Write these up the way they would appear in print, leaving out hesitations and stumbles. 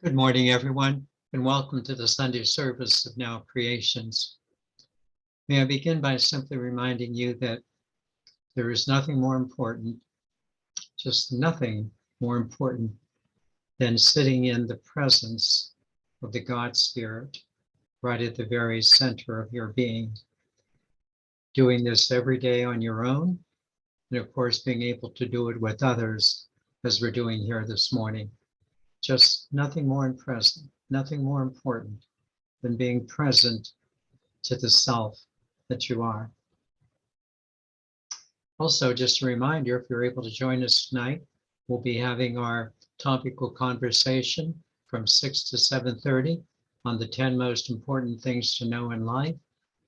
Good morning, everyone, and welcome to the Sunday service of Now Creations. May I begin by simply reminding you that there is nothing more important, just nothing more important than sitting in the presence of the God Spirit right at the very center of your being. Doing this every day on your own, and of course, being able to do it with others as we're doing here this morning. Just nothing more present, nothing more important than being present to the self that you are. Also, just a reminder, if you're able to join us tonight, we'll be having our topical conversation from 6 to 7:30 on the 10 most important things to know in life.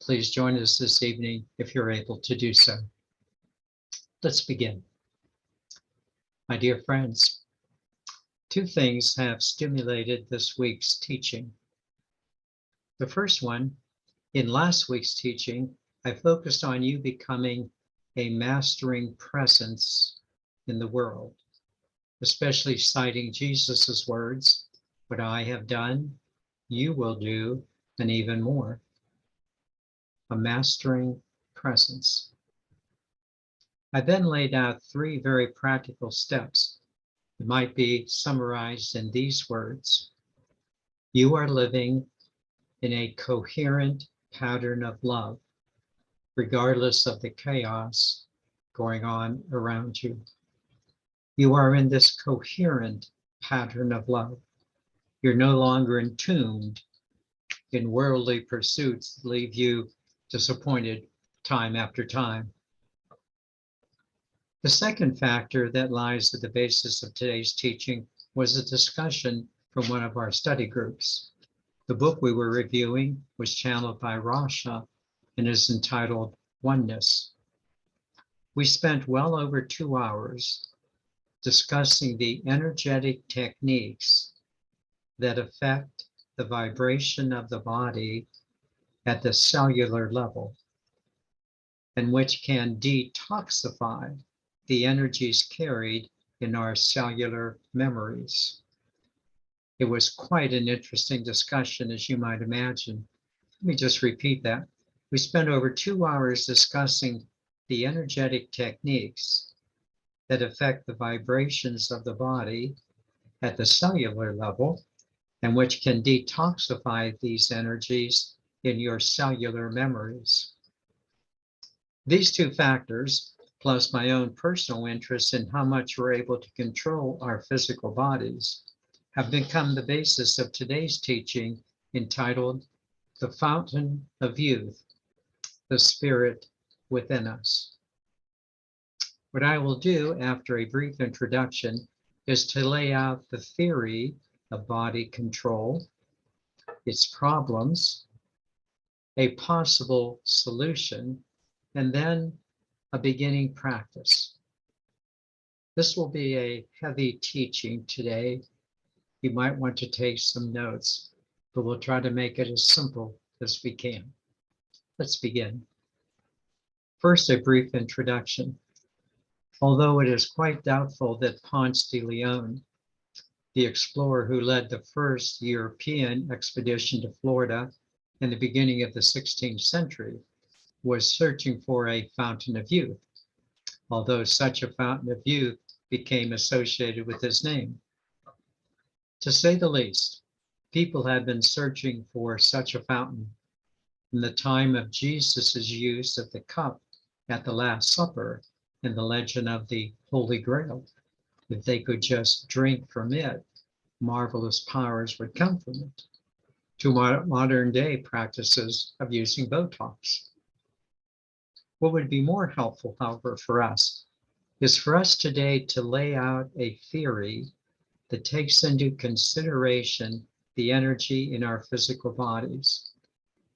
Please join us this evening if you're able to do so. Let's begin. My dear friends, two things have stimulated this week's teaching. The first one, in last week's teaching, I focused on you becoming a mastering presence in the world, especially citing Jesus's words, "What I have done, you will do, and even more." A mastering presence. I then laid out three very practical steps that might be summarized in these words. You are living in a coherent pattern of love, regardless of the chaos going on around you. You are in this coherent pattern of love. You're no longer entombed in worldly pursuits that leave you disappointed time after time. The second factor that lies at the basis of today's teaching was a discussion from one of our study groups. The book we were reviewing was channeled by Rasha and is entitled Oneness. We spent well over 2 hours discussing the energetic techniques that affect the vibration of the body at the cellular level, and which can detoxify the energies carried in our cellular memories. It was quite an interesting discussion, as you might imagine. Let me just repeat that. We spent over 2 hours discussing the energetic techniques that affect the vibrations of the body at the cellular level, and which can detoxify these energies in your cellular memories. These two factors, plus my own personal interest in how much we're able to control our physical bodies, have become the basis of today's teaching entitled The Fountain of Youth, the Spirit Within Us. What I will do after a brief introduction is to lay out the theory of body control, its problems, a possible solution, and then a beginning practice. This will be a heavy teaching today. You might want to take some notes, but we'll try to make it as simple as we can. Let's begin. First, a brief introduction. Although it is quite doubtful that Ponce de Leon, the explorer who led the first European expedition to Florida in the beginning of the 16th century, was searching for a fountain of youth, although such a fountain of youth became associated with his name. To say the least, people had been searching for such a fountain from the time of Jesus's use of the cup at the Last Supper in the legend of the Holy Grail. If they could just drink from it, marvelous powers would come from it, to modern day practices of using Botox. What would be more helpful, however, for us is for us today to lay out a theory that takes into consideration the energy in our physical bodies.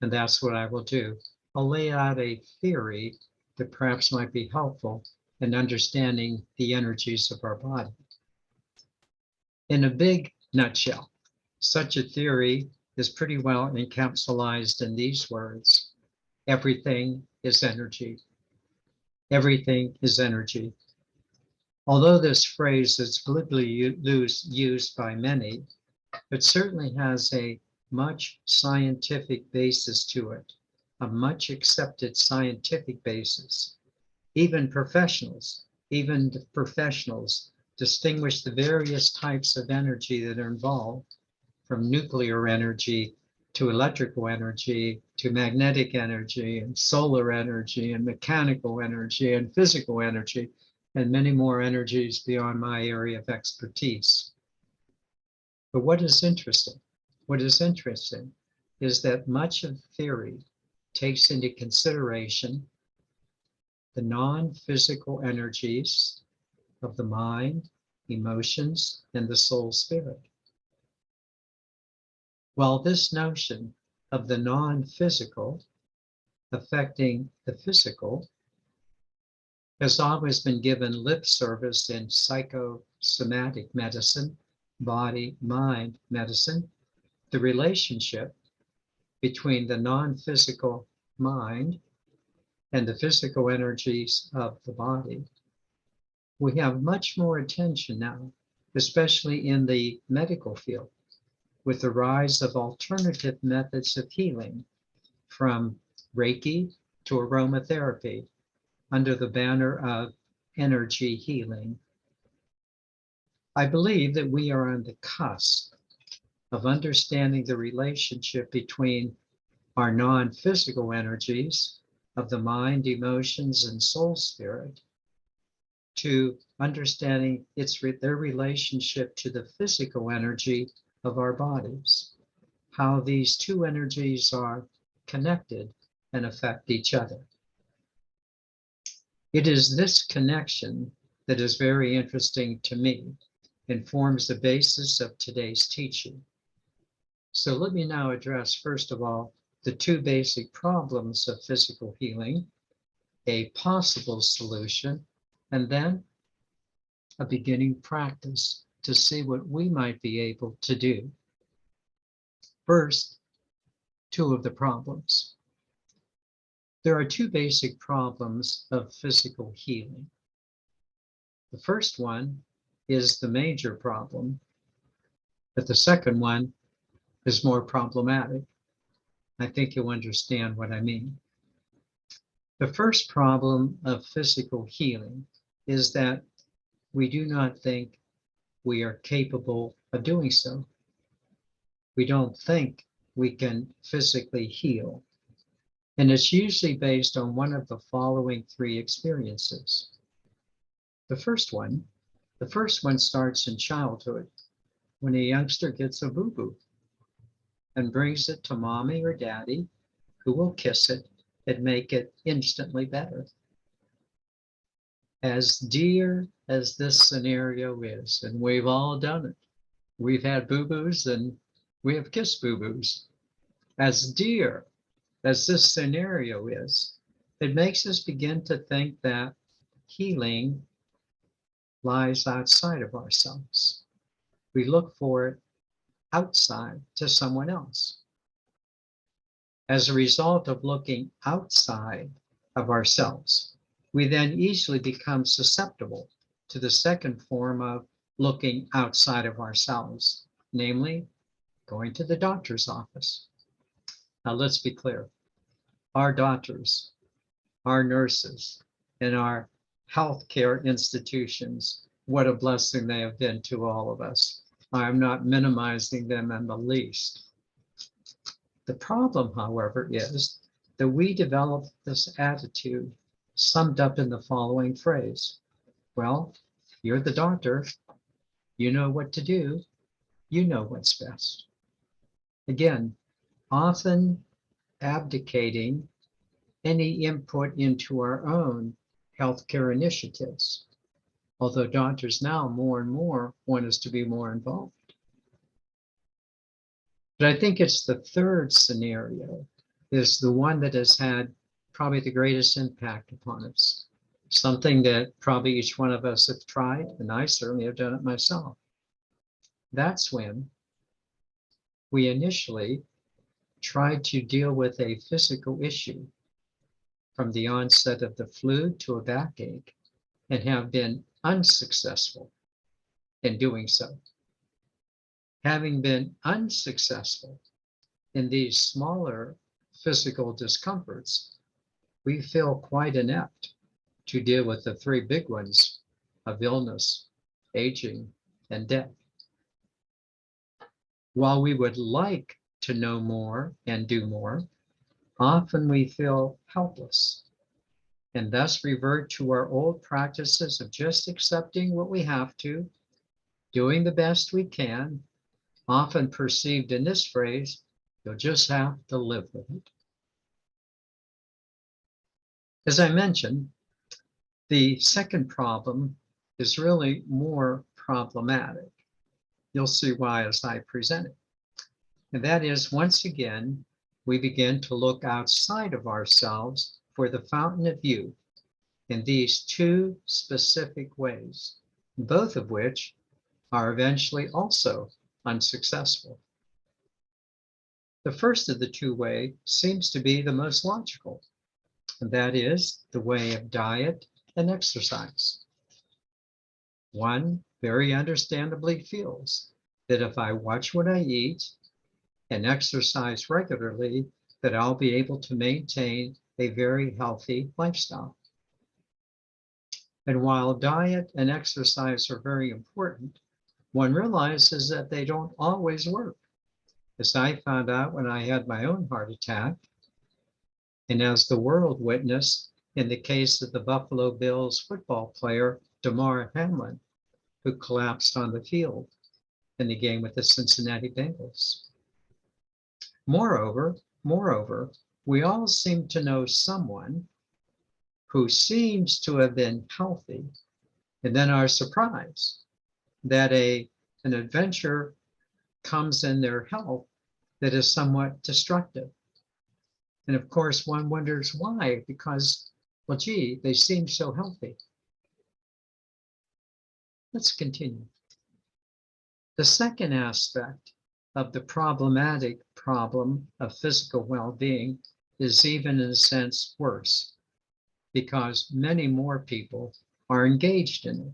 And that's what I will do. I'll lay out a theory that perhaps might be helpful in understanding the energies of our body. In a big nutshell, such a theory is pretty well encapsulated in these words: everything is energy. Everything is energy. Although this phrase is glibly used by many, It certainly has a much scientific basis to it, a much accepted scientific basis. Even professionals distinguish the various types of energy that are involved, from nuclear energy to electrical energy to magnetic energy and solar energy and mechanical energy and physical energy and many more energies beyond my area of expertise. But what is interesting is that much of theory takes into consideration the non-physical energies of the mind, emotions, and the soul spirit. While this notion of the non-physical affecting the physical has always been given lip service in psychosomatic medicine, body-mind medicine, the relationship between the non-physical mind and the physical energies of the body. We have much more attention now, especially in the medical field, with the rise of alternative methods of healing, from Reiki to aromatherapy, under the banner of energy healing. I believe that we are on the cusp of understanding the relationship between our non-physical energies of the mind, emotions, and soul spirit to understanding their relationship to the physical energy of our bodies, how these two energies are connected and affect each other. It is this connection that is very interesting to me and forms the basis of today's teaching. So let me now address, first of all, the two basic problems of physical healing, a possible solution, and then a beginning practice to see what we might be able to do. First, two of the problems. There are two basic problems of physical healing. The first one is the major problem, but the second one is more problematic. I think you'll understand what I mean. The first problem of physical healing is that we do not think we are capable of doing so. We don't think we can physically heal. And it's usually based on one of the following three experiences. The first one starts in childhood, when a youngster gets a boo-boo and brings it to mommy or daddy, who will kiss it and make it instantly better. As dear as this scenario is, and we've all done it, we've had boo-boos and we have kissed boo-boos. As dear as this scenario is, it makes us begin to think that healing lies outside of ourselves. We look for it outside to someone else. As a result of looking outside of ourselves, we then easily become susceptible to the second form of looking outside of ourselves, namely going to the doctor's office. Now let's be clear. Our doctors, our nurses, and our healthcare institutions, what a blessing they have been to all of us. I'm not minimizing them in the least. The problem, however, is that we develop this attitude summed up in the following phrase. Well, you're the doctor. You know what to do. You know what's best. Again, often abdicating any input into our own healthcare initiatives, although doctors now more and more want us to be more involved. But I think it's the third scenario is the one that has had probably the greatest impact upon us. Something that probably each one of us have tried, and I certainly have done it myself. That's when we initially tried to deal with a physical issue, from the onset of the flu to a backache, and have been unsuccessful in doing so. Having been unsuccessful in these smaller physical discomforts, we feel quite inept to deal with the three big ones of illness, aging, and death. While we would like to know more and do more, often we feel helpless and thus revert to our old practices of just accepting what we have to, doing the best we can, often perceived in this phrase, you'll just have to live with it. As I mentioned, the second problem is really more problematic. You'll see why as I present it. And that is, once again, we begin to look outside of ourselves for the fountain of youth in these two specific ways, both of which are eventually also unsuccessful. The first of the two ways seems to be the most logical, and that is the way of diet and exercise. One very understandably feels that if I watch what I eat and exercise regularly, that I'll be able to maintain a very healthy lifestyle. And while diet and exercise are very important, one realizes that they don't always work. As I found out when I had my own heart attack, and as the world witnessed in the case of the Buffalo Bills football player, Damar Hamlin, who collapsed on the field in the game with the Cincinnati Bengals. Moreover, we all seem to know someone who seems to have been healthy, and then are surprised that an adventure comes in their health that is somewhat destructive. And of course, one wonders why, because, well, gee, they seem so healthy. Let's continue. The second aspect of the problematic problem of physical well-being is even in a sense worse, because many more people are engaged in it.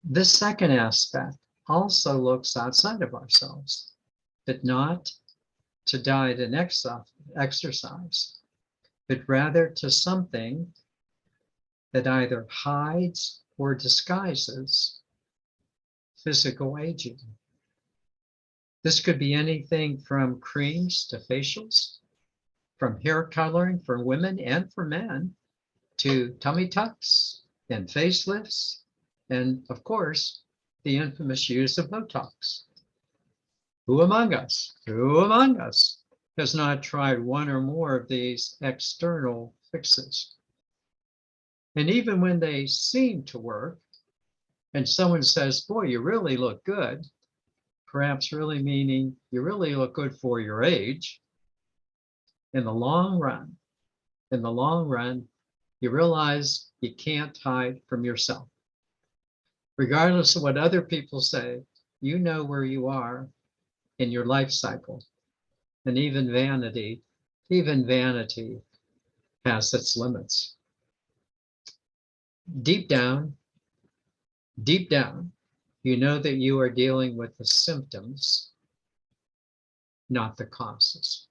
This second aspect also looks outside of ourselves, but not to diet and exercise, but rather to something that either hides or disguises physical aging. This could be anything from creams to facials, from hair coloring for women and for men, to tummy tucks and facelifts, and of course, the infamous use of Botox. Who among us has not tried one or more of these external fixes? And even when they seem to work, and someone says, boy, you really look good, perhaps really meaning you really look good for your age, in the long run, you realize you can't hide from yourself. Regardless of what other people say, you know where you are in your life cycle. And even vanity has its limits. Deep down, you know that you are dealing with the symptoms, not the causes.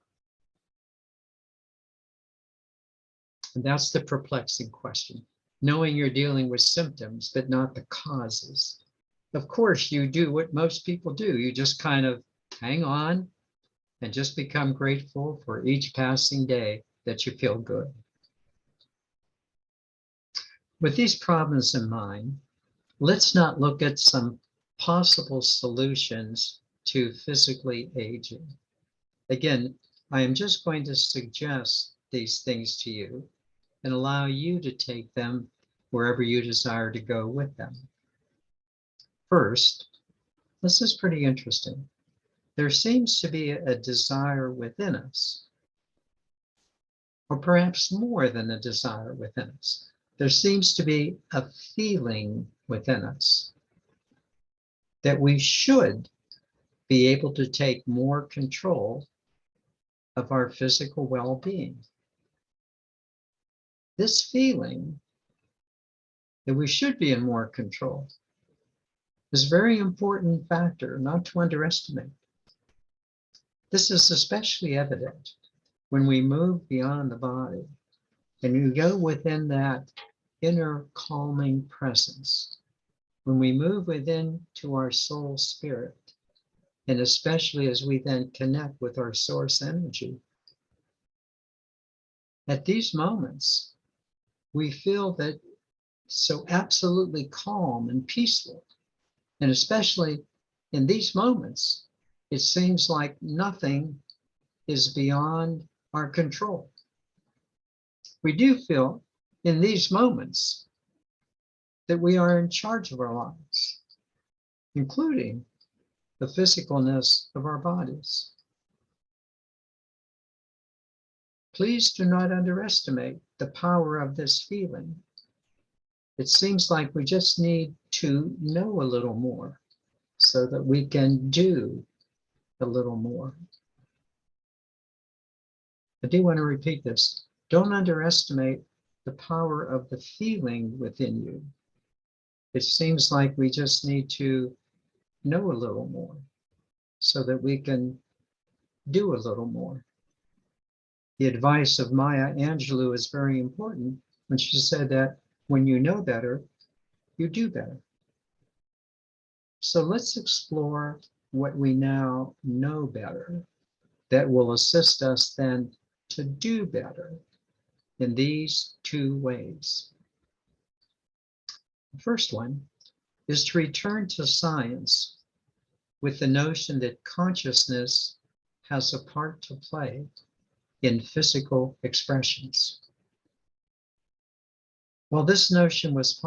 And that's the perplexing question. Knowing you're dealing with symptoms, but not the causes. Of course, you do what most people do. You just kind of hang on and just become grateful for each passing day that you feel good. With these problems in mind, let's not look at some possible solutions to physically aging. Again, I am just going to suggest these things to you and allow you to take them wherever you desire to go with them. First, this is pretty interesting. There seems to be a desire within us, or perhaps more than a desire within us. There seems to be a feeling within us that we should be able to take more control of our physical well-being. This feeling that we should be in more control is a very important factor not to underestimate. This is especially evident when we move beyond the body and you go within that inner calming presence. When we move within to our soul spirit, and especially as we then connect with our source energy, at these moments, we feel that so absolutely calm and peaceful. And especially in these moments, it seems like nothing is beyond our control. We do feel in these moments that we are in charge of our lives, including the physicalness of our bodies. Please do not underestimate the power of this feeling. It seems like we just need to know a little more so that we can do a little more. I do want to repeat this. Don't underestimate the power of the feeling within you. It seems like we just need to know a little more so that we can do a little more. The advice of Maya Angelou is very important when she said that when you know better, you do better. So let's explore what we now know better that will assist us then to do better in these two ways. The first one is to return to science with the notion that consciousness has a part to play in physical expressions. While this notion was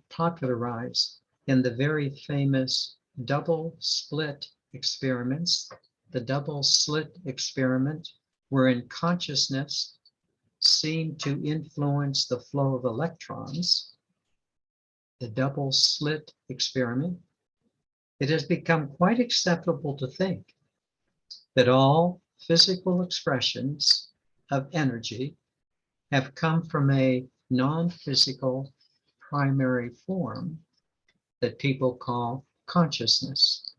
popularized in the very famous double slit experiments, the double slit experiment, wherein consciousness seemed to influence the flow of electrons, the double slit experiment, it has become quite acceptable to think that all physical expressions of energy have come from a non-physical primary form that people call consciousness.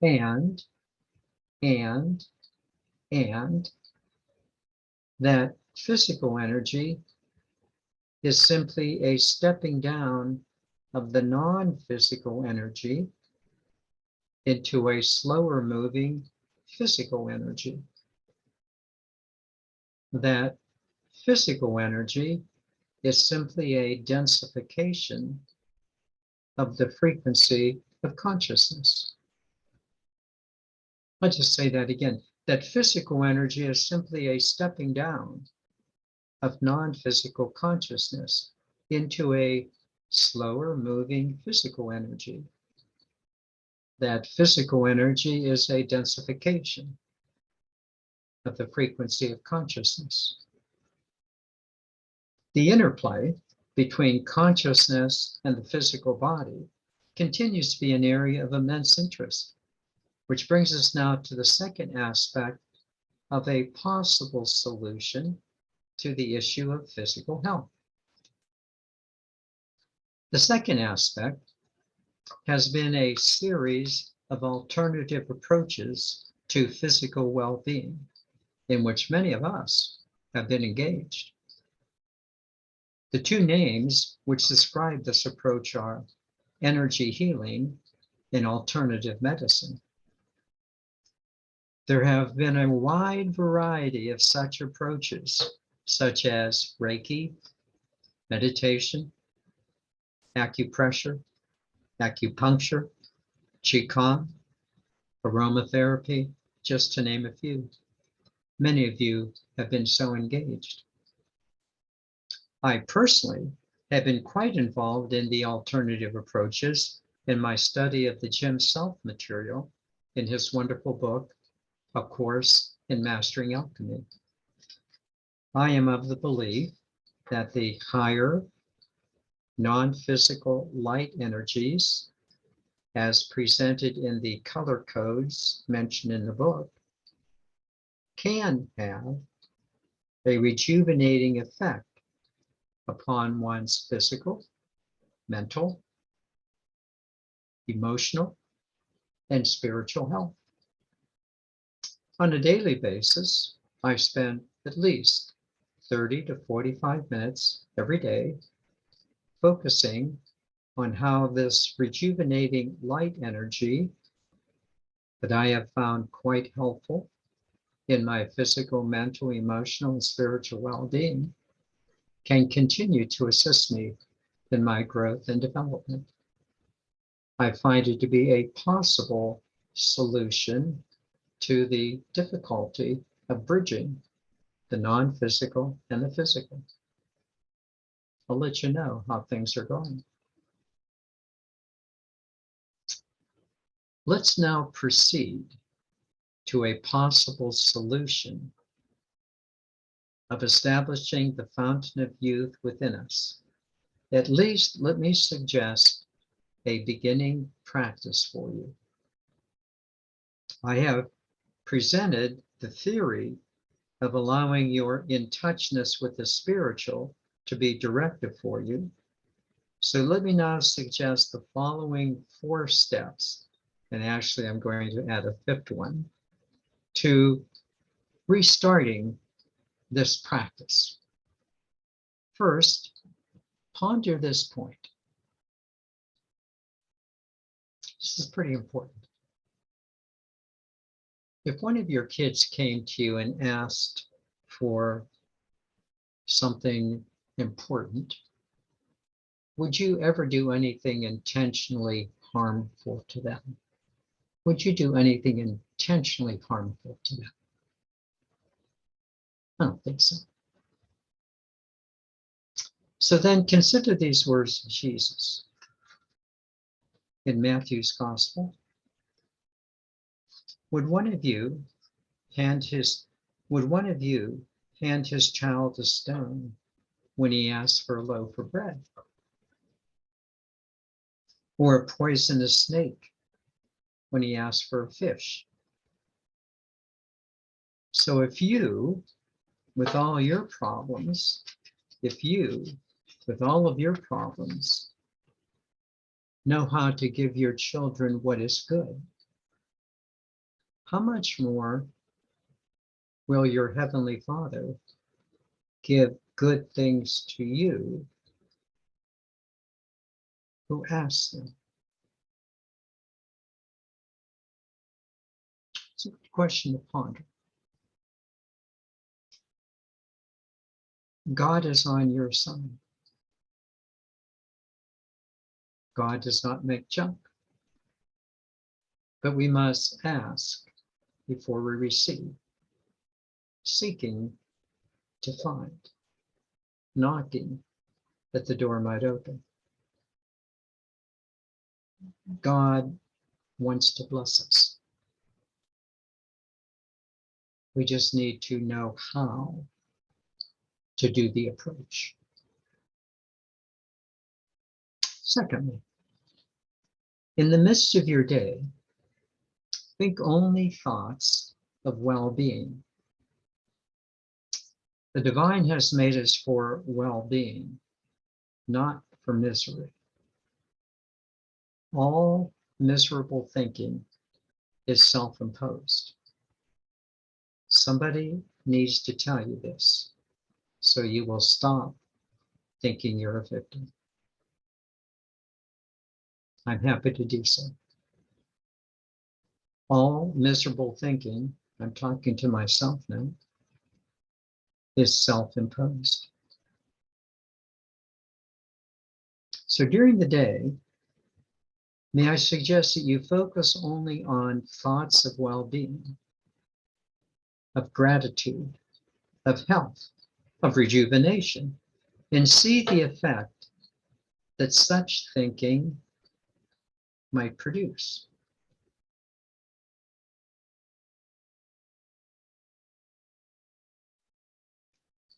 And that physical energy is simply a stepping down of the non-physical energy into a slower moving physical energy. That physical energy is simply a densification of the frequency of consciousness. I'll just say that again. That physical energy is simply a stepping down of non-physical consciousness into a slower moving physical energy. That physical energy is a densification of the frequency of consciousness. The interplay between consciousness and the physical body continues to be an area of immense interest, which brings us now to the second aspect of a possible solution to the issue of physical health. The second aspect has been a series of alternative approaches to physical well-being, in which many of us have been engaged. The two names which describe this approach are energy healing and alternative medicine. There have been a wide variety of such approaches, such as Reiki, meditation, acupressure, acupuncture, Qigong, aromatherapy, just to name a few. Many of you have been so engaged. I personally have been quite involved in the alternative approaches in my study of the Jim Self material in his wonderful book, A Course in Mastering Alchemy. I am of the belief that the higher non-physical light energies, as presented in the color codes mentioned in the book, can have a rejuvenating effect upon one's physical, mental, emotional, and spiritual health. On a daily basis, I spend at least 30 to 45 minutes every day focusing on how this rejuvenating light energy that I have found quite helpful in my physical, mental, emotional, and spiritual well-being can continue to assist me in my growth and development. I find it to be a possible solution to the difficulty of bridging the non-physical and the physical. I'll let you know how things are going. Let's now proceed to a possible solution of establishing the fountain of youth within us. At least let me suggest a beginning practice for you. I have presented the theory of allowing your in-touchness with the spiritual to be directive for you. So let me now suggest the following 4 steps, and actually I'm going to add a 5th one, to restarting this practice. First, ponder this point. This is pretty important. If one of your kids came to you and asked for something important, would you ever do anything intentionally harmful to them? Would you do anything intentionally harmful to them? I don't think so. So then consider these words of Jesus in Matthew's Gospel. Would one of you hand his child a stone when he asks for a loaf of bread? Or a poisonous snake when he asks for a fish? So if you, with all your problems, know how to give your children what is good, how much more will your Heavenly Father give good things to you who ask them? It's a good question to ponder. God is on your side. God does not make junk. But we must ask before we receive, seeking to find, knocking that the door might open. God wants to bless us. We just need to know how to do the approach. Secondly, in the midst of your day, think only thoughts of well-being. The divine has made us for well-being, not for misery. All miserable thinking is self-imposed. Somebody needs to tell you this, so you will stop thinking you're a victim. I'm happy to do so. All miserable thinking, I'm talking to myself now, is self-imposed. So during the day, may I suggest that you focus only on thoughts of well-being, of gratitude, of health, of rejuvenation, and see the effect that such thinking might produce.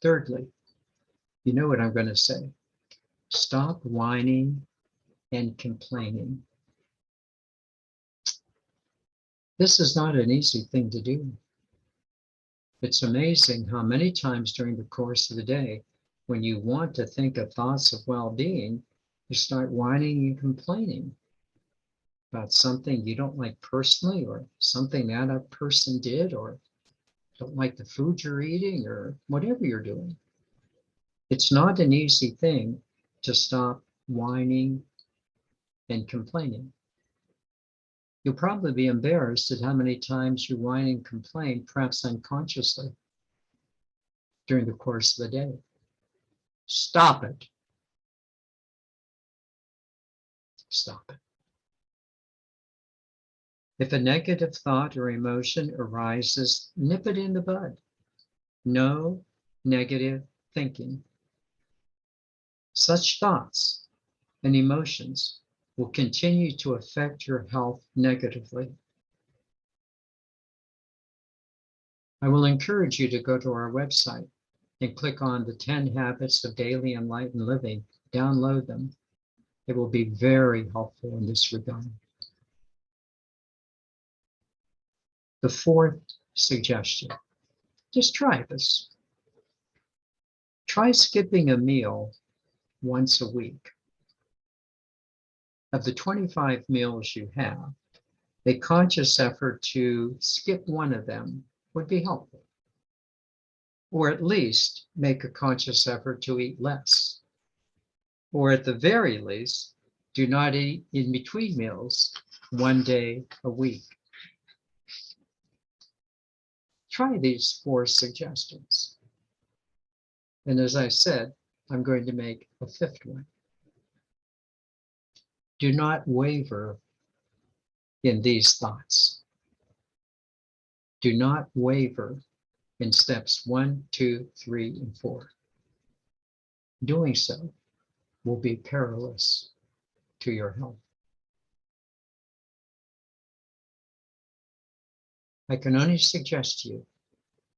Thirdly, you know what I'm going to say. Stop whining and complaining. This is not an easy thing to do. It's amazing how many times during the course of the day, when you want to think of thoughts of well-being, you start whining and complaining. about something you don't like personally, or something that a person did, or don't like the food you're eating, or whatever you're doing. It's not an easy thing to stop whining and complaining. You'll probably be embarrassed at how many times you whine and complain, perhaps unconsciously, during the course of the day. Stop it. Stop it. If a negative thought or emotion arises, nip it in the bud. No negative thinking. Such thoughts and emotions will continue to affect your health negatively. I will encourage you to go to our website and click on the 10 Habits of Daily Enlightened Living. Download them. It will be very helpful in this regard. The fourth suggestion, just try this. Try skipping a meal once a week. Of the 25 meals you have, a conscious effort to skip one of them would be helpful. Or at least make a conscious effort to eat less. Or at the very least, do not eat in between meals one day a week. Try these 4 suggestions. And as I said, I'm going to make a 5th one. Do not waver in these thoughts. Do not waver in steps 1, 2, 3, and 4. Doing so will be perilous to your health. I can only suggest to you,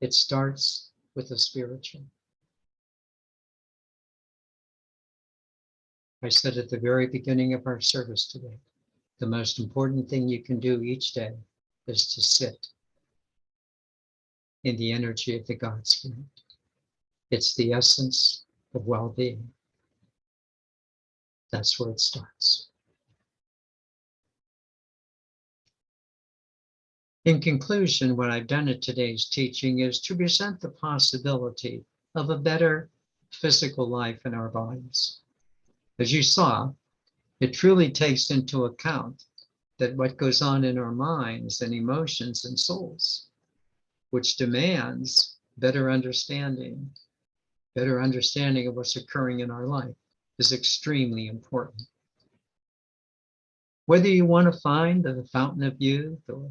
it starts with the spiritual. I said at the very beginning of our service today, the most important thing you can do each day is to sit in the energy of the God Spirit. It's the essence of well-being. That's where it starts. In conclusion, what I've done in today's teaching is to present the possibility of a better physical life in our bodies. As you saw, it truly takes into account that what goes on in our minds and emotions and souls, which demands better understanding of what's occurring in our life, is extremely important. Whether you want to find the fountain of youth, or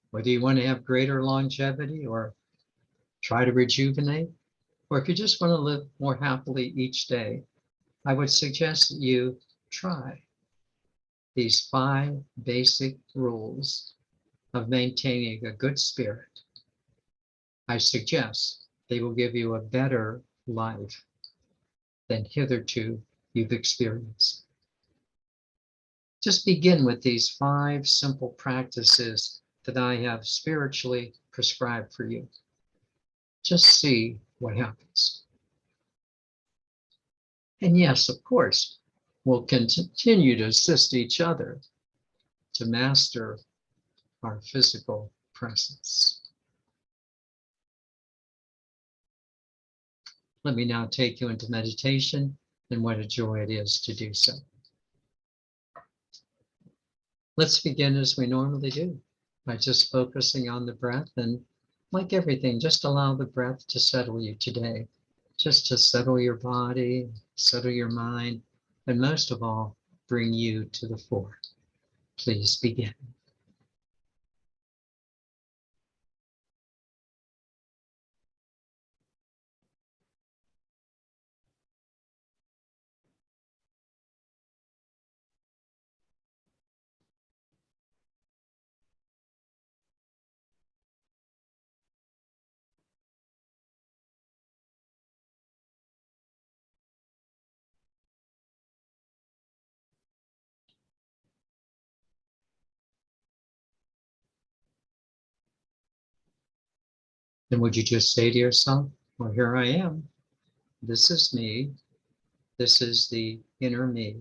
whether you want to have greater longevity, or try to rejuvenate, or if you just want to live more happily each day, I would suggest that you try these 5 basic rules of maintaining a good spirit. I suggest they will give you a better life than hitherto you've experienced. Just begin with these 5 simple practices that I have spiritually prescribed for you. Just see what happens. And yes, of course, we'll continue to assist each other to master our physical presence. Let me now take you into meditation, and what a joy it is to do so. Let's begin as we normally do, by just focusing on the breath, and like everything, just allow the breath to settle you today, just to settle your body, settle your mind, and most of all, bring you to the fore. Please begin. Then would you just say to yourself, well, here I am. This is me. This is the inner me.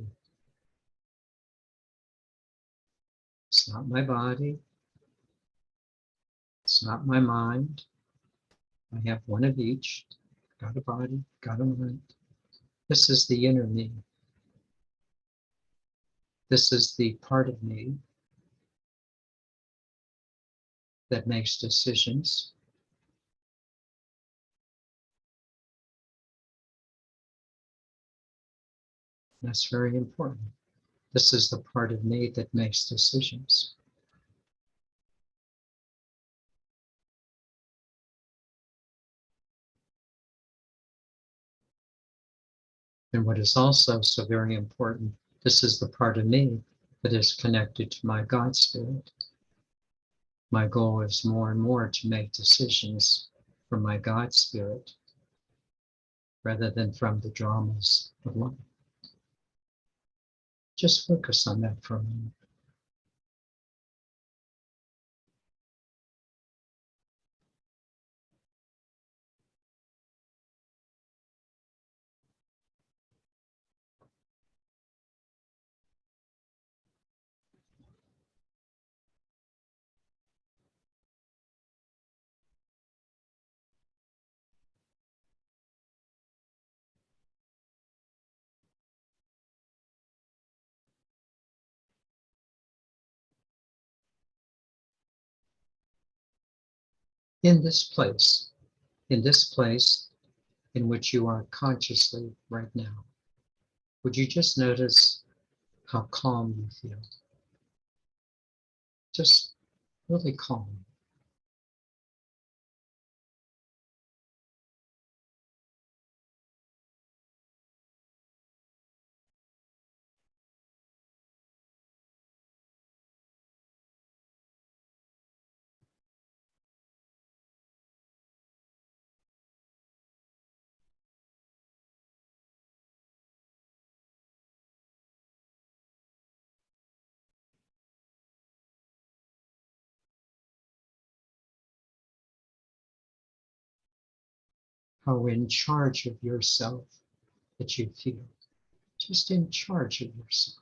It's not my body. It's not my mind. I have one of each. Got a body, got a mind. This is the inner me. This is the part of me that makes decisions. That's very important. This is the part of me that makes decisions. And what is also so very important, this is the part of me that is connected to my God spirit. My goal is more and more to make decisions from my God spirit rather than from the dramas of life. Just focus on that for a moment. In this place in which you are consciously right now, would you just notice how calm you feel? Just really calm. How in charge of yourself that you feel. Just in charge of yourself.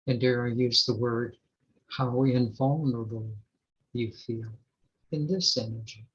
And dare I use the word, how invulnerable you feel in this energy.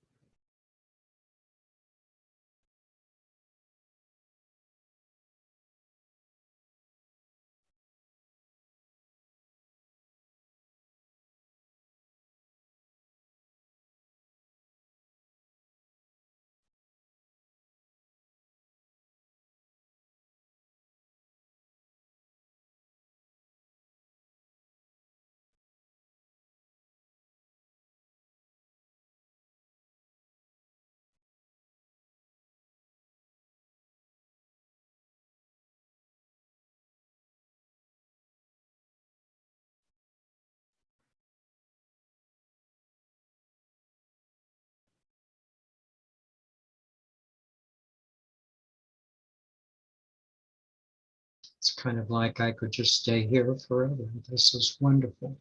It's kind of like I could just stay here forever. This is wonderful.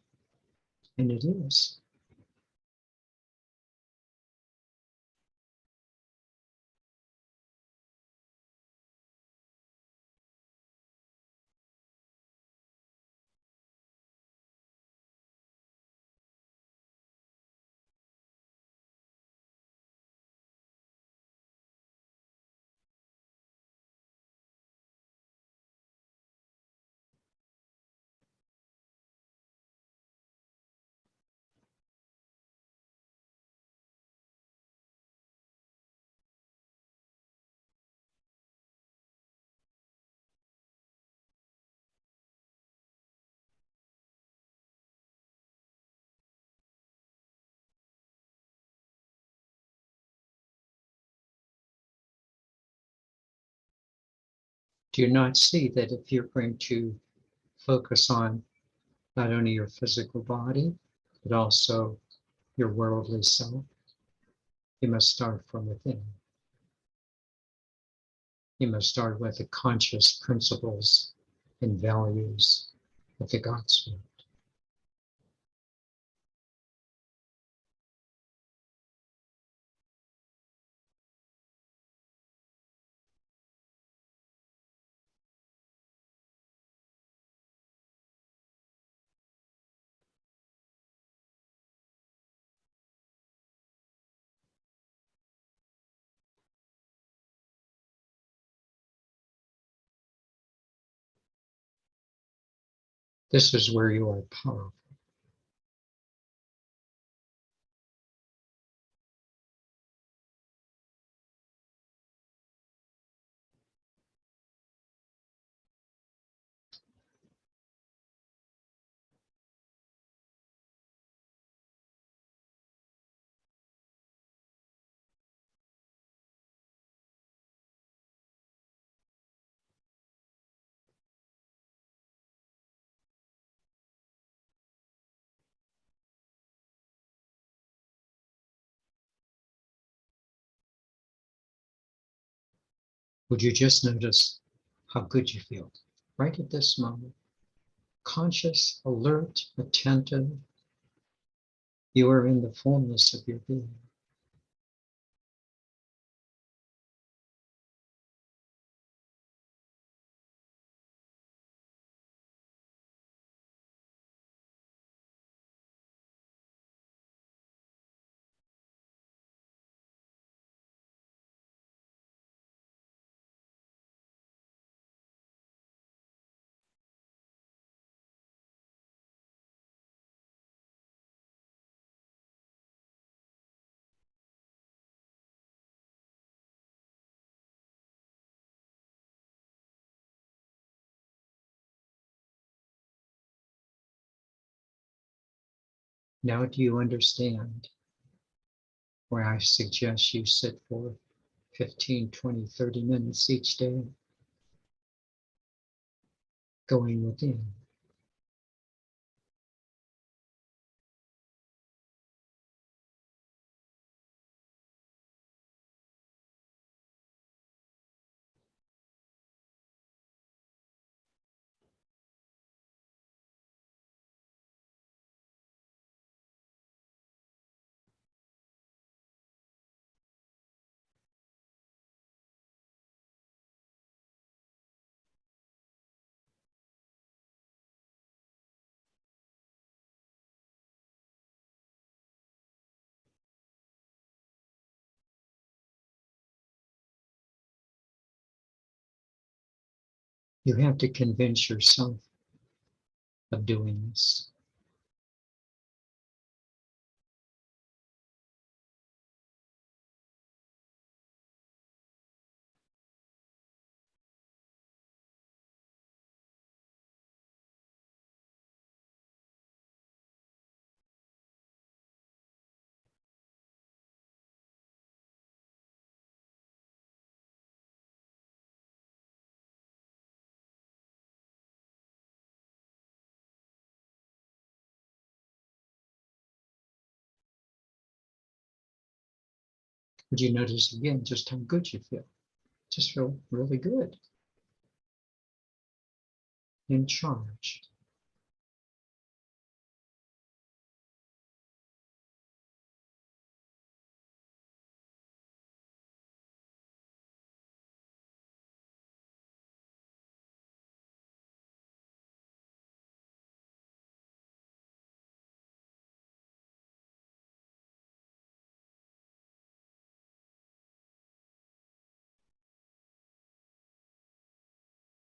And it is. Do not see that if you're going to focus on not only your physical body, but also your worldly self, you must start from within. You must start with the conscious principles and values of the God Spirit. This is where you are powerful. Would you just notice how good you feel right at this moment? Conscious, alert, attentive. You are in the fullness of your being. Now do you understand why I suggest you sit for 15, 20, 30 minutes each day, going within? You have to convince yourself of doing this. Would you notice again just how good you feel? Just feel really good, in charge.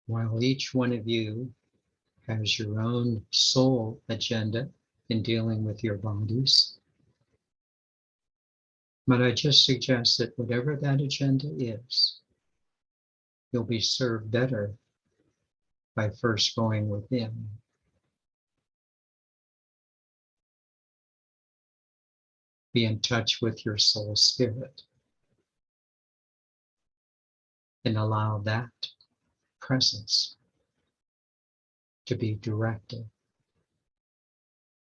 While each one of you has your own soul agenda in dealing with your bodies, but I just suggest that whatever that agenda is, you'll be served better by first going within. Be in touch with your soul spirit and allow that presence to be directive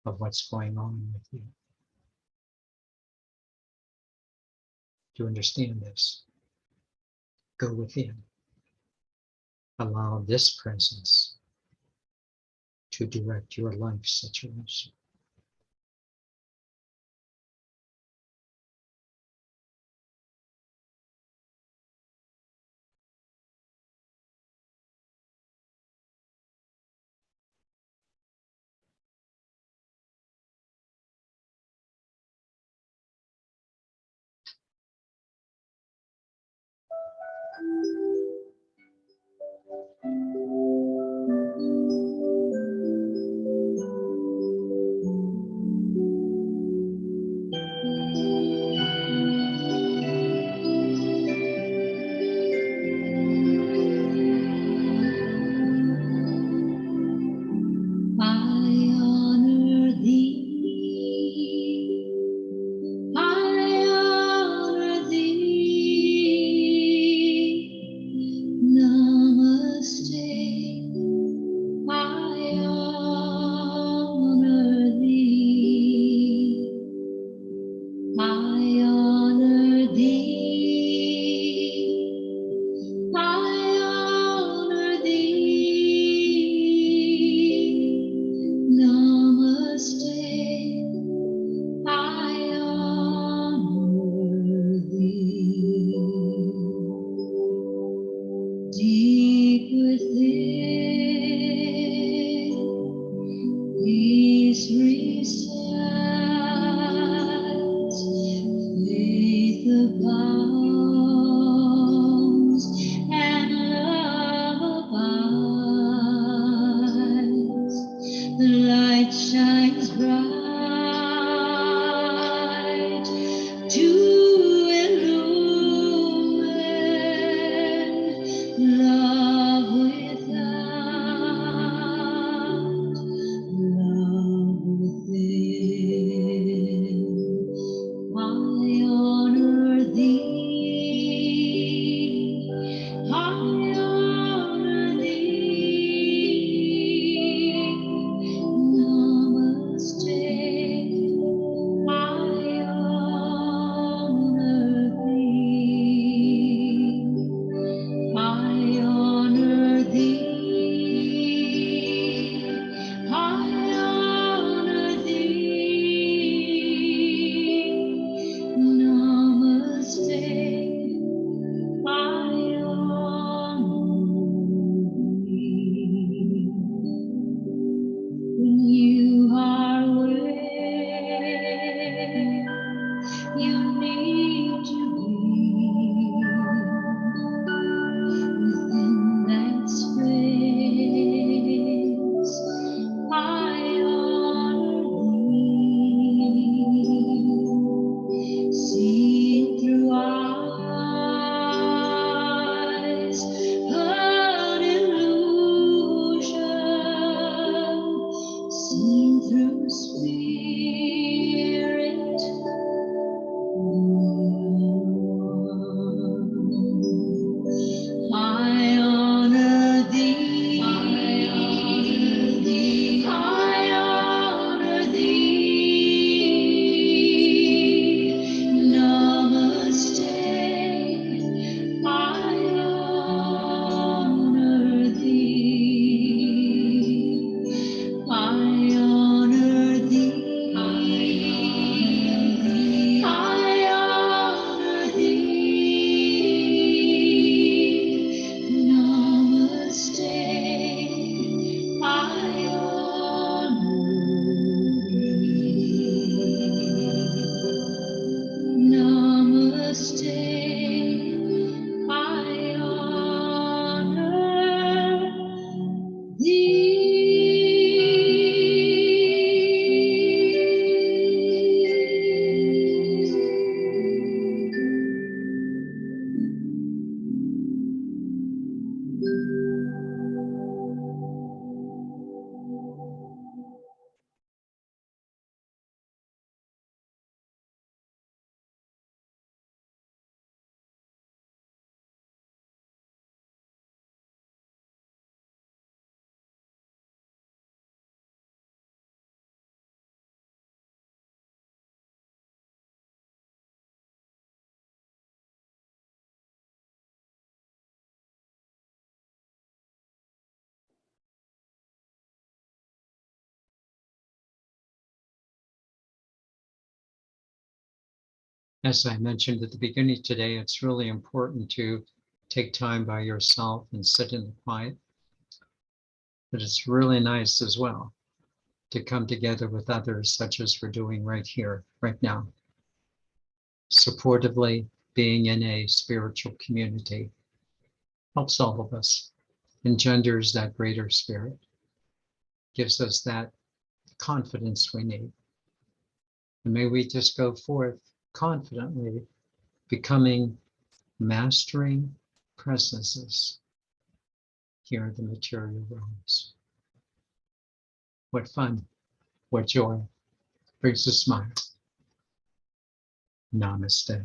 of what's going on with you. To understand this, go within. Allow this presence to direct your life situation. As I mentioned at the beginning today, it's really important to take time by yourself and sit in the quiet. But it's really nice as well to come together with others, such as we're doing right here, right now. Supportively being in a spiritual community helps all of us, engenders that greater spirit, gives us that confidence we need. And may we just go forth confidently, becoming mastering presences here in the material realms. What fun, what joy, brings a smile. Namaste.